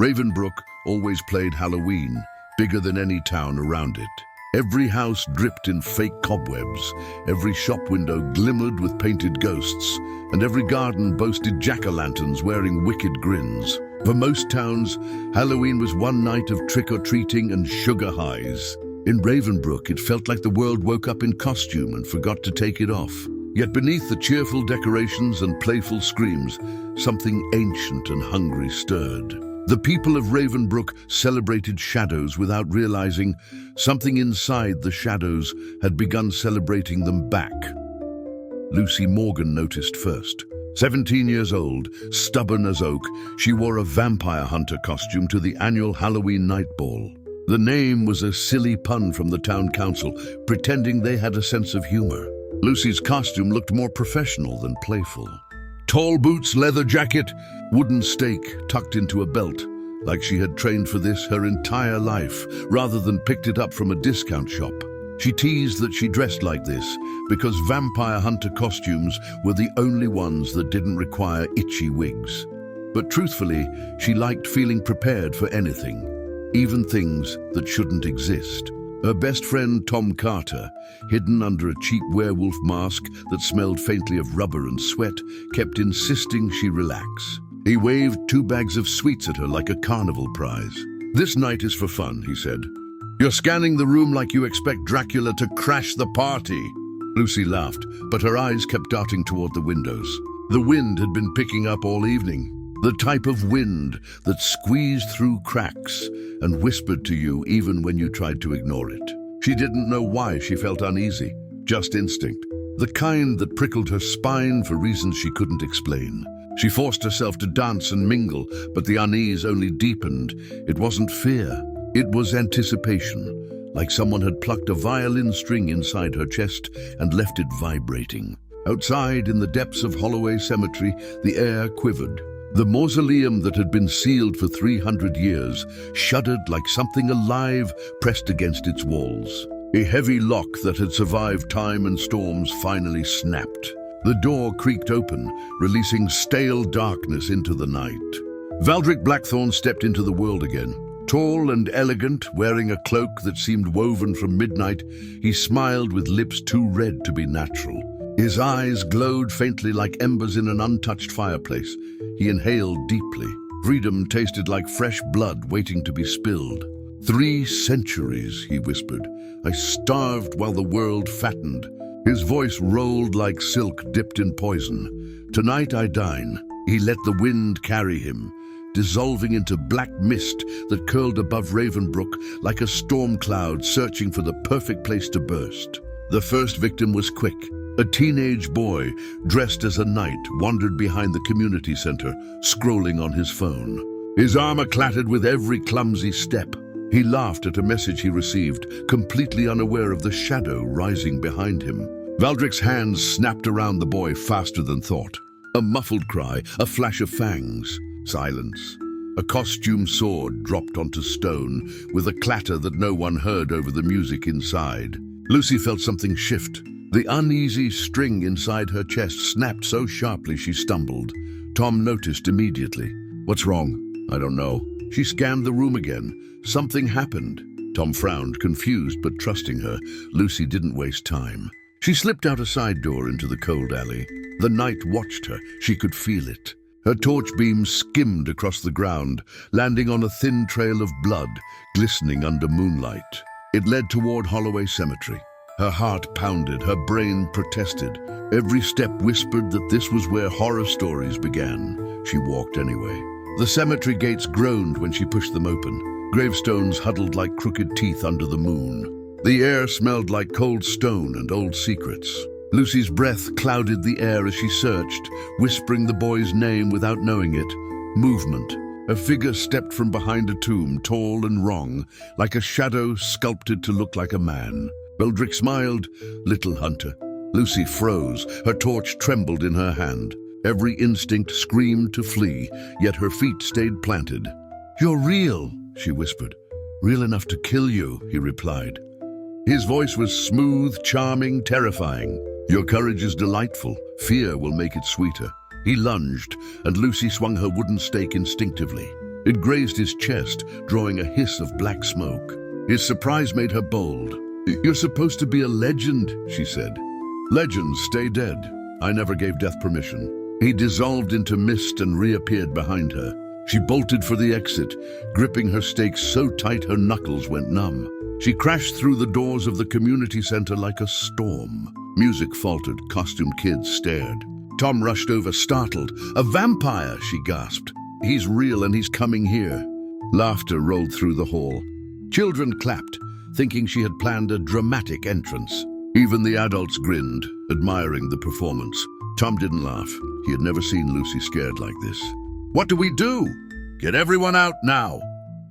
Ravenbrook always played Halloween, bigger than any town around it. Every house dripped in fake cobwebs, every shop window glimmered with painted ghosts, and every garden boasted jack-o'-lanterns wearing wicked grins. For most towns, Halloween was one night of trick-or-treating and sugar highs. In Ravenbrook, it felt like the world woke up in costume and forgot to take it off. Yet beneath the cheerful decorations and playful screams, something ancient and hungry stirred. The people of Ravenbrook celebrated shadows without realizing something inside the shadows had begun celebrating them back. Lucy Morgan noticed first. 17 years old, stubborn as oak, she wore a vampire hunter costume to the annual Halloween night ball. The name was a silly pun from the town council, pretending they had a sense of humor. Lucy's costume looked more professional than playful. Tall boots, leather jacket, wooden stake tucked into a belt, like she had trained for this her entire life, rather than picked it up from a discount shop. She teased that she dressed like this because vampire hunter costumes were the only ones that didn't require itchy wigs. But truthfully, she liked feeling prepared for anything, even things that shouldn't exist. Her best friend, Tom Carter, hidden under a cheap werewolf mask that smelled faintly of rubber and sweat, kept insisting she relax. He waved 2 bags of sweets at her like a carnival prize. "This night is for fun," he said. "You're scanning the room like you expect Dracula to crash the party." Lucy laughed, but her eyes kept darting toward the windows. The wind had been picking up all evening. The type of wind that squeezed through cracks and whispered to you even when you tried to ignore it. She didn't know why she felt uneasy, just instinct. The kind that prickled her spine for reasons she couldn't explain. She forced herself to dance and mingle, but the unease only deepened. It wasn't fear, it was anticipation, like someone had plucked a violin string inside her chest and left it vibrating. Outside, in the depths of Holloway Cemetery, the air quivered. The mausoleum that had been sealed for 300 years shuddered like something alive pressed against its walls. A heavy lock that had survived time and storms finally snapped. The door creaked open, releasing stale darkness into the night. Valdric Blackthorn stepped into the world again. Tall and elegant, wearing a cloak that seemed woven from midnight, he smiled with lips too red to be natural. His eyes glowed faintly like embers in an untouched fireplace. He inhaled deeply. Freedom tasted like fresh blood waiting to be spilled. 3 centuries, he whispered. I starved while the world fattened. His voice rolled like silk dipped in poison. Tonight I dine. He let the wind carry him, dissolving into black mist that curled above Ravenbrook like a storm cloud searching for the perfect place to burst. The first victim was quick. A teenage boy, dressed as a knight, wandered behind the community center, scrolling on his phone. His armor clattered with every clumsy step. He laughed at a message he received, completely unaware of the shadow rising behind him. Valdric's hands snapped around the boy faster than thought. A muffled cry, a flash of fangs. Silence. A costume sword dropped onto stone, with a clatter that no one heard over the music inside. Lucy felt something shift. The uneasy string inside her chest snapped so sharply she stumbled. Tom noticed immediately. "What's wrong?" "I don't know." She scanned the room again. Something happened. Tom frowned, confused but trusting her. Lucy didn't waste time. She slipped out a side door into the cold alley. The night watched her. She could feel it. Her torch beam skimmed across the ground, landing on a thin trail of blood, glistening under moonlight. It led toward Holloway Cemetery. Her heart pounded, her brain protested. Every step whispered that this was where horror stories began. She walked anyway. The cemetery gates groaned when she pushed them open. Gravestones huddled like crooked teeth under the moon. The air smelled like cold stone and old secrets. Lucy's breath clouded the air as she searched, whispering the boy's name without knowing it. Movement. A figure stepped from behind a tomb, tall and wrong, like a shadow sculpted to look like a man. Valdric smiled. "Little hunter." Lucy froze. Her torch trembled in her hand. Every instinct screamed to flee, yet her feet stayed planted. "You're real," she whispered. "Real enough to kill you," he replied. His voice was smooth, charming, terrifying. "Your courage is delightful. Fear will make it sweeter." He lunged, and Lucy swung her wooden stake instinctively. It grazed his chest, drawing a hiss of black smoke. His surprise made her bold. "You're supposed to be a legend," she said. "Legends stay dead. I never gave death permission." He dissolved into mist and reappeared behind her. She bolted for the exit, gripping her stake so tight her knuckles went numb. She crashed through the doors of the community center like a storm. Music faltered, costumed kids stared. Tom rushed over, startled. "A vampire!" she gasped. "He's real and he's coming here." Laughter rolled through the hall. Children clapped, thinking she had planned a dramatic entrance. Even the adults grinned, admiring the performance. Tom didn't laugh. He had never seen Lucy scared like this. "What do we do?" "Get everyone out now."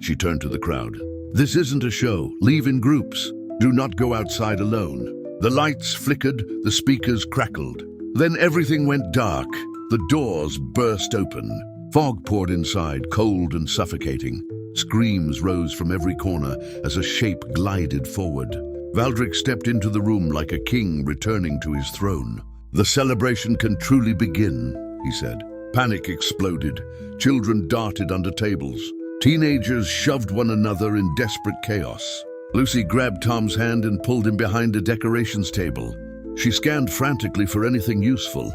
She turned to the crowd. "This isn't a show. Leave in groups. Do not go outside alone." The lights flickered, the speakers crackled. Then everything went dark. The doors burst open. Fog poured inside, cold and suffocating. Screams rose from every corner as a shape glided forward. Valdric stepped into the room like a king returning to his throne. "The celebration can truly begin," he said. Panic exploded. Children darted under tables. Teenagers shoved one another in desperate chaos. Lucy grabbed Tom's hand and pulled him behind a decorations table. She scanned frantically for anything useful.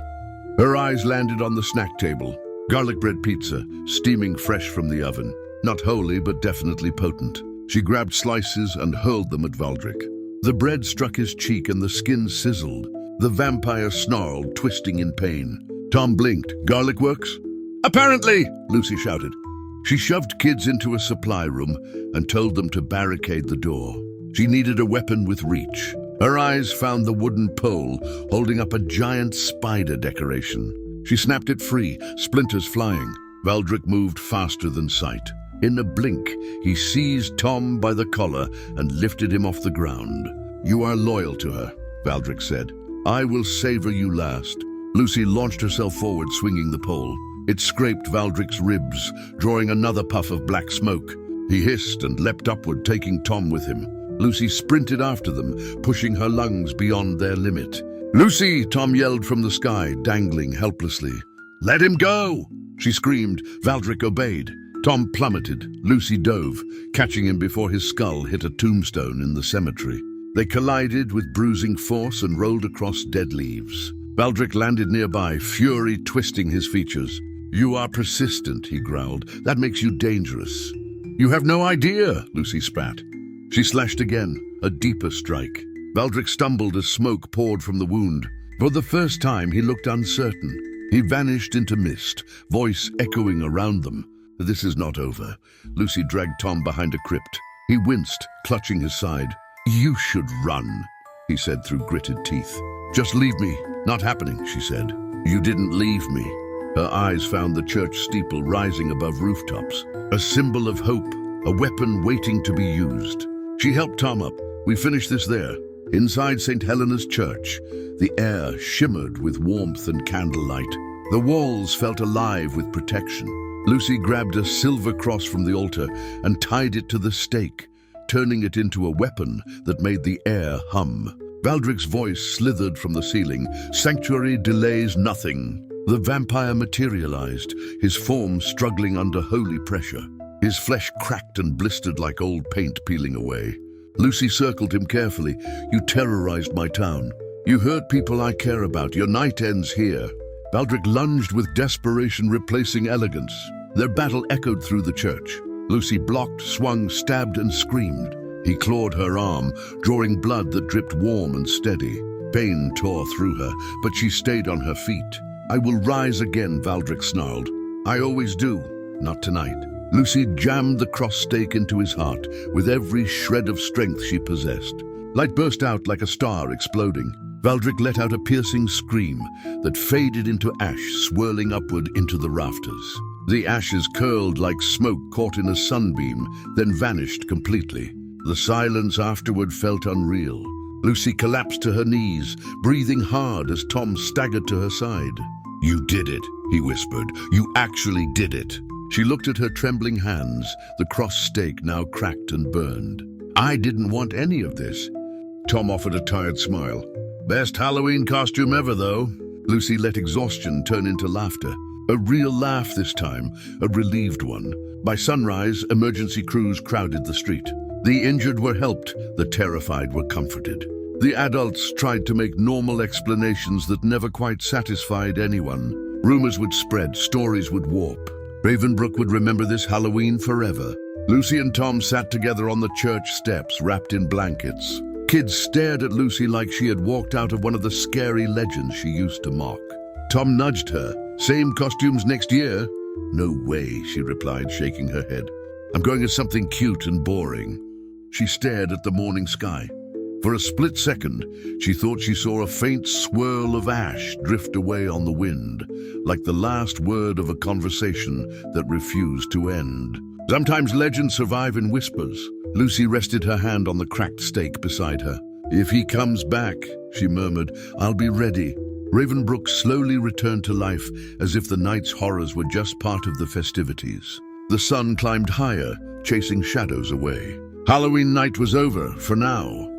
Her eyes landed on the snack table. Garlic bread pizza, steaming fresh from the oven. Not holy, but definitely potent. She grabbed slices and hurled them at Valdric. The bread struck his cheek and the skin sizzled. The vampire snarled, twisting in pain. Tom blinked. "Garlic works?" "Apparently!" Lucy shouted. She shoved kids into a supply room and told them to barricade the door. She needed a weapon with reach. Her eyes found the wooden pole holding up a giant spider decoration. She snapped it free, splinters flying. Valdric moved faster than sight. In a blink, he seized Tom by the collar and lifted him off the ground. "You are loyal to her," Valdric said. "I will savor you last." Lucy launched herself forward, swinging the pole. It scraped Valdric's ribs, drawing another puff of black smoke. He hissed and leapt upward, taking Tom with him. Lucy sprinted after them, pushing her lungs beyond their limit. "Lucy!" Tom yelled from the sky, dangling helplessly. "Let him go!" she screamed. Valdric obeyed. Tom plummeted. Lucy dove, catching him before his skull hit a tombstone in the cemetery. They collided with bruising force and rolled across dead leaves. Valdric landed nearby, fury twisting his features. "You are persistent," he growled. "That makes you dangerous." "You have no idea," Lucy spat. She slashed again, a deeper strike. Valdric stumbled as smoke poured from the wound. For the first time, he looked uncertain. He vanished into mist, voice echoing around them. "This is not over." Lucy dragged Tom behind a crypt. He winced, clutching his side. "You should run," he said through gritted teeth. "Just leave me." "Not happening," she said. "You didn't leave me." Her eyes found the church steeple rising above rooftops. A symbol of hope, a weapon waiting to be used. She helped Tom up. "We finished this there." Inside St. Helena's Church, the air shimmered with warmth and candlelight. The walls felt alive with protection. Lucy grabbed a silver cross from the altar and tied it to the stake, turning it into a weapon that made the air hum. Valdric's voice slithered from the ceiling. "Sanctuary delays nothing." The vampire materialized, his form struggling under holy pressure. His flesh cracked and blistered like old paint peeling away. Lucy circled him carefully. "You terrorized my town. You hurt people I care about. Your night ends here." Valdric lunged with desperation, replacing elegance. Their battle echoed through the church. Lucy blocked, swung, stabbed, and screamed. He clawed her arm, drawing blood that dripped warm and steady. Pain tore through her, but she stayed on her feet. "I will rise again," Valdric snarled. "I always do. Not tonight." Lucy jammed the cross stake into his heart with every shred of strength she possessed. Light burst out like a star exploding. Valdric let out a piercing scream that faded into ash, swirling upward into the rafters. The ashes curled like smoke caught in a sunbeam, then vanished completely. The silence afterward felt unreal. Lucy collapsed to her knees, breathing hard as Tom staggered to her side. "You did it," he whispered. "You actually did it." She looked at her trembling hands, the cross stake now cracked and burned. "I didn't want any of this." Tom offered a tired smile. "Best Halloween costume ever, though." Lucy let exhaustion turn into laughter. A real laugh this time, a relieved one. By sunrise, emergency crews crowded the street. The injured were helped, the terrified were comforted. The adults tried to make normal explanations that never quite satisfied anyone. Rumors would spread, stories would warp. Ravenbrook would remember this Halloween forever. Lucy and Tom sat together on the church steps, wrapped in blankets. Kids stared at Lucy like she had walked out of one of the scary legends she used to mock. Tom nudged her. "Same costumes next year?" "No way," she replied, shaking her head. "I'm going as something cute and boring." She stared at the morning sky. For a split second, she thought she saw a faint swirl of ash drift away on the wind, like the last word of a conversation that refused to end. Sometimes legends survive in whispers. Lucy rested her hand on the cracked stake beside her. "If he comes back," she murmured, "I'll be ready." Ravenbrook slowly returned to life, as if the night's horrors were just part of the festivities. The sun climbed higher, chasing shadows away. Halloween night was over, for now.